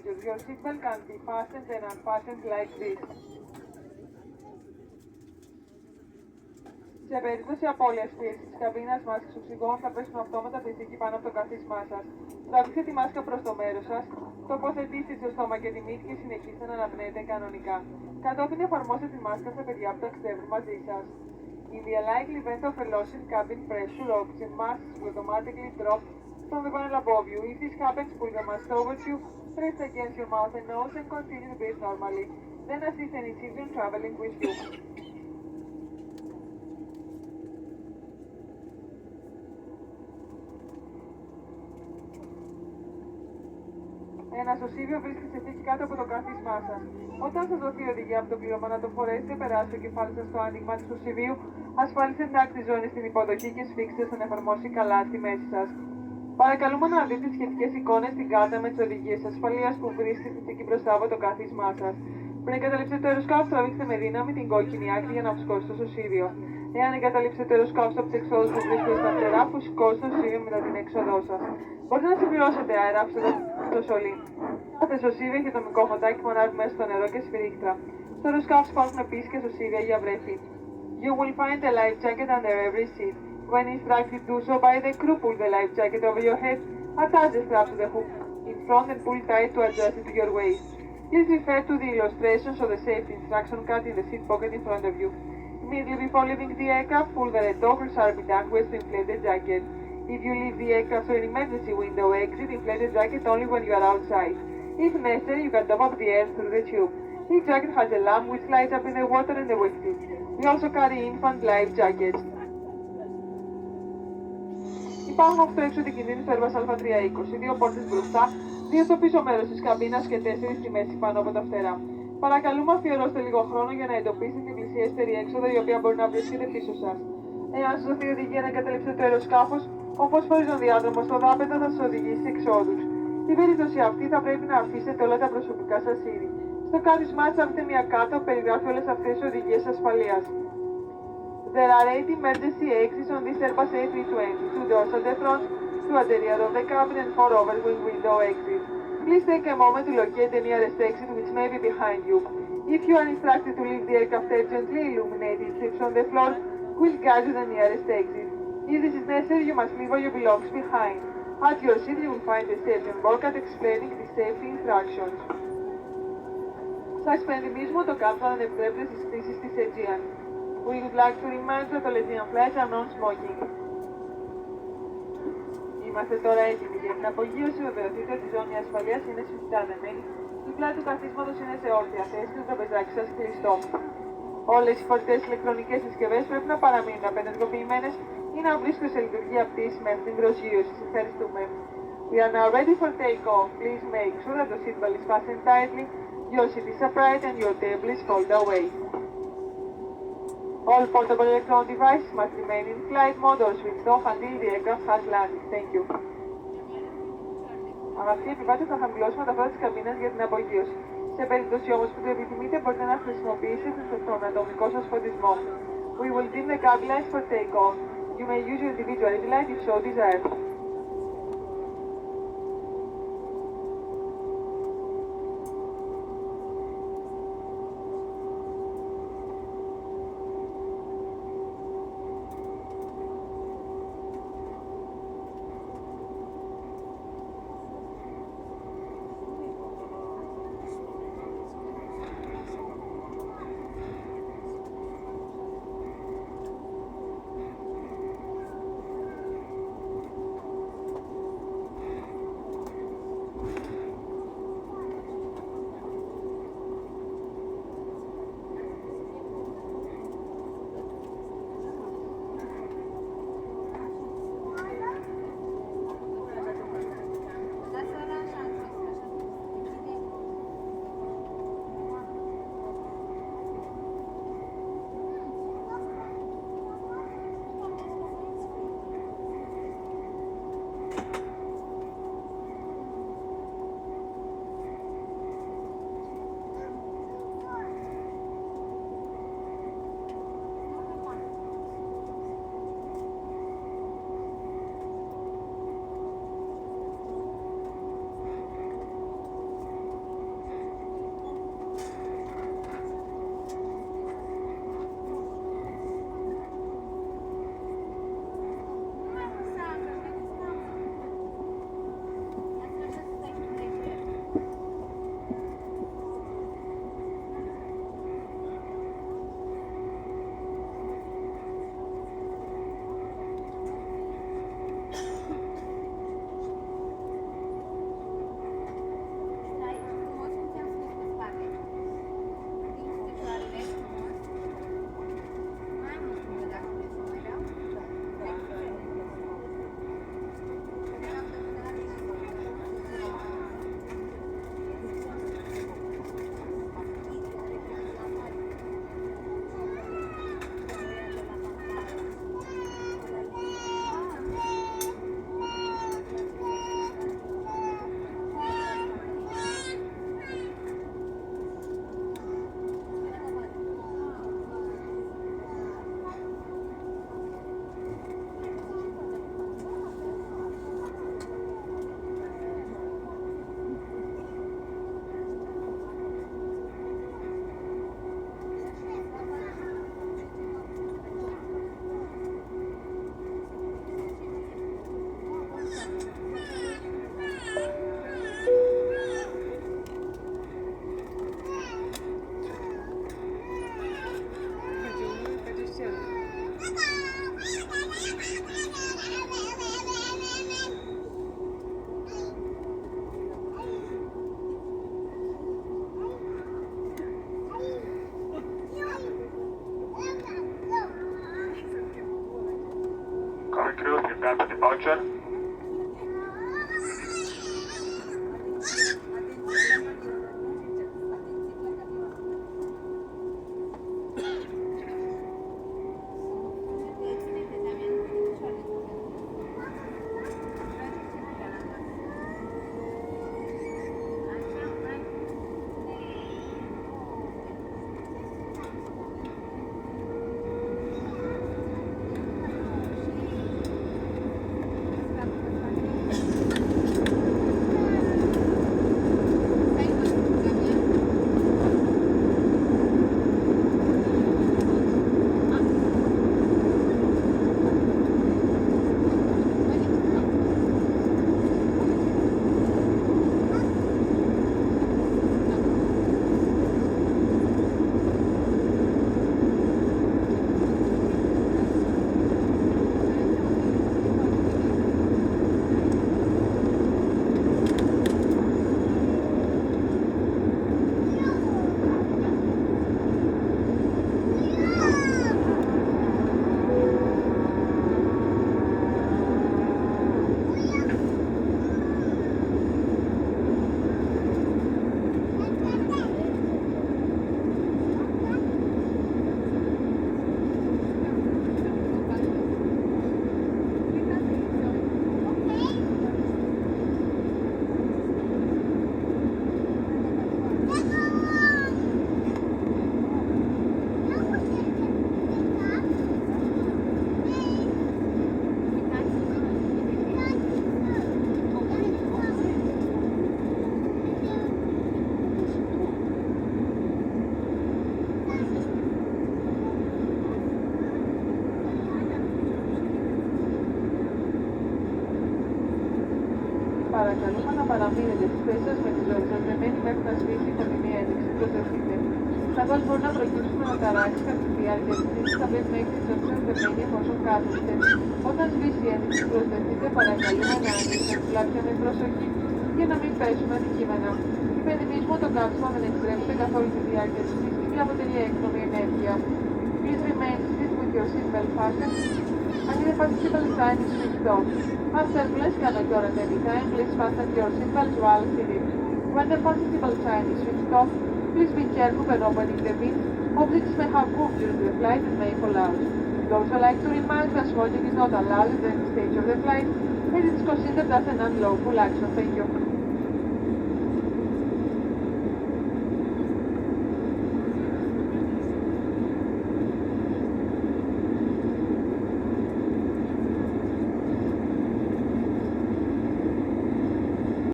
Your seatbelt can be fastened and unfastened like this. Σε περίπτωση απώλειας πίεσης της καμπίνας μάσκας οξυγόνου θα πέσουν αυτόματα πεζικοί πάνω από το καθίσμά σας. Τραβήξτε τη μάσκα προς το μέρος σας, τοποθετήστε το στόμα και τη μύτη και συνεχίστε να αναπνέετε κανονικά. Κατόπιν εφαρμόστε τη μάσκα στα παιδιά που ταξιδεύουν μαζί σας. In the unlikely event of a loss in cabin pressure, oxygen masks will automatically drop from the panel above you. If this happens, pull the mask towards you, press against your mouth and nose and continue to breathe normally. Then assist any children traveling with you. Ένα σωσίβιο βρίσκεται σε θέση κάτω από το κάθισμά σας. Όταν σας δοθεί οδηγία από το πλήρωμα να το φορέσετε, περάστε το κεφάλι σας στο άνοιγμα του σωσίβιου, ασφαλίστε την ζώνη στην υποδοχή και σφίξτε ώστε να εφαρμόσει καλά στη μέση σας. Παρακαλούμε να δείτε τις σχετικές εικόνες στην κάρτα με τις οδηγίες ασφαλείας που βρίσκεται στη θήκη μπροστά από το κάθισμά σας. Πριν εγκαταλείψετε το αεροσκάφος, τραβήξτε με δύναμη την κόκκινη άκρη για να φουσκώσει το σωσίβιο. Εάν εγκαταλείψετε το αεροσκάφος από τις εξόδους που βρίσκονται στα φτερά, φουσκώστε το σωσίβιο μετά την έξοδό σας. Μπορείτε να συμπληρώσετε αέρα το σωλή. Κάθε σωσίβιο έχει ατομικό φωτάκι που ανάβει μέσα στο νερό και σφυρίχτρα. Στο αεροσκάφος υπάρχουν επίσης και σωσίβια για βρέφη. You will find a life jacket under every seat. When instructed to do so by the crew, pull the life jacket over your head, attach the strap to the hook in front and pull tight to adjust it to your waist. Please refer to the illustrations of the safety instruction card in the seat pocket in front of you. Immediately before leaving the aircraft, pull the red toggle sharply downwards to inflate the jacket. If you leave the aircraft through an emergency window exit, inflate the jacket only when you are outside. If necessary, you can top up the air through the tube. Each jacket has a lamp which lights up in the water and the wetsuit. We also carry infant life jackets. Υπάρχουν 8 έξοδοι κινδύνου στο Airbus A320, 2 πόρτες μπροστά, 2 στο πίσω μέρος της καμπίνας και 4 στη μέση πάνω από τα φτερά. Παρακαλούμε αφιερώστε λίγο χρόνο για να εντοπίσετε την πλησιέστερη έξοδο η οποία μπορεί να βρίσκεται πίσω σας. Εάν σας δοθεί οδηγία να εγκαταλείψετε το αεροσκάφος, ο φωσφορίζον διάδρομος στο δάπεδο θα σας οδηγήσει σε εξόδους. Στην περίπτωση αυτή θα πρέπει να αφήσετε όλα τα προσωπικά σας είδη. Στο κάθισμά σας αφήστε μια κάρτα που περιγράφει όλες αυτές τις οδηγίες ασφαλείας. There are 8 emergency exits on this Airbus A320, 2 doors at the front, 2 at the rear of the cabin and 4 overwing window exits. Please take a moment to locate the nearest exit which may be behind you. If you are instructed to leave the aircraft urgently, illuminated strips on the floor will guide you to the nearest exit. If this is necessary, you must leave all your belongings behind. At your seat, you will find a safety board explaining the safety instructions. Σας υπενθυμίζουμε το κάπτο δεν επιτρέπεται στις πτήσεις της AEGEAN. We would like to remind you that all AEGEAN flights are non-smoking. Είμαστε τώρα έτοιμοι για την απογείωση. Βεβαιωθείτε ότι η ζώνη ασφαλείας είναι σφιχτά δεμένη. Η πλάτη του καθίσματος είναι σε όρθια θέση και το τραπεζάκι σας κλειστό. Όλες οι φορητές ηλεκτρονικές συσκευές πρέπει να παραμείνουν απενεργοποιημένες ή να βρίσκονται σε λειτουργία πτήση μέχρι την προσγείωση. Σας ευχαριστούμε. We are now ready for take-off. Please make sure that the seatbelt is fastened tightly, your seat is upright and your table is folded away. All portable electronic devices must remain in flight mode or switched off until the aircraft has landed. Thank you. Αγαπητοί επιβάτες, θα χαμηλώσουμε τα φώτα της καμπίνας για την απογείωση. Σε περίπτωση όμως που το επιθυμείτε, μπορείτε να χρησιμοποιήσετε τον ατομικό σας φωτισμό. We will dim the cabin lights for take-off. You may use your individual light if so desired. παραμείνετε στις θέσεις σας με τη ζώνη σας δεμένη μέχρι να σβήσει η φωτεινή ένδειξη. Προσοχείτε. Καθώς μπορεί να προκύψει με αναταράξεις κατά τη διάρκεια της πτήσης, θα πρέπει να έχετε τη ζώνη σας δεμένη εφόσον κάθεστε. Όταν σβήσει η ένδειξη, προσδεθείτε παρακαλούμε να ανοίξετε τα φυλάκια με προσοχή για να μην πέσουν αντικείμενα. Υπενθυμίζουμε ότι το κάθισμα δεν επιτρέπεται καθ' όλη τη διάρκεια της πτήσης και αποτελεί έκνομη ενέργεια. Please remain seated with your seatbelt fastened until the participant sign is switched off. Our turbulence cannot occur at any time. Please fasten your seatbelts while seated. When the participant sign is switched off, please be careful when opening the bin. Objects may have moved during the flight and may fall out. We'd also like to remind that smoking is not allowed at any stage of the flight, and it is considered as an unlawful action. Thank you.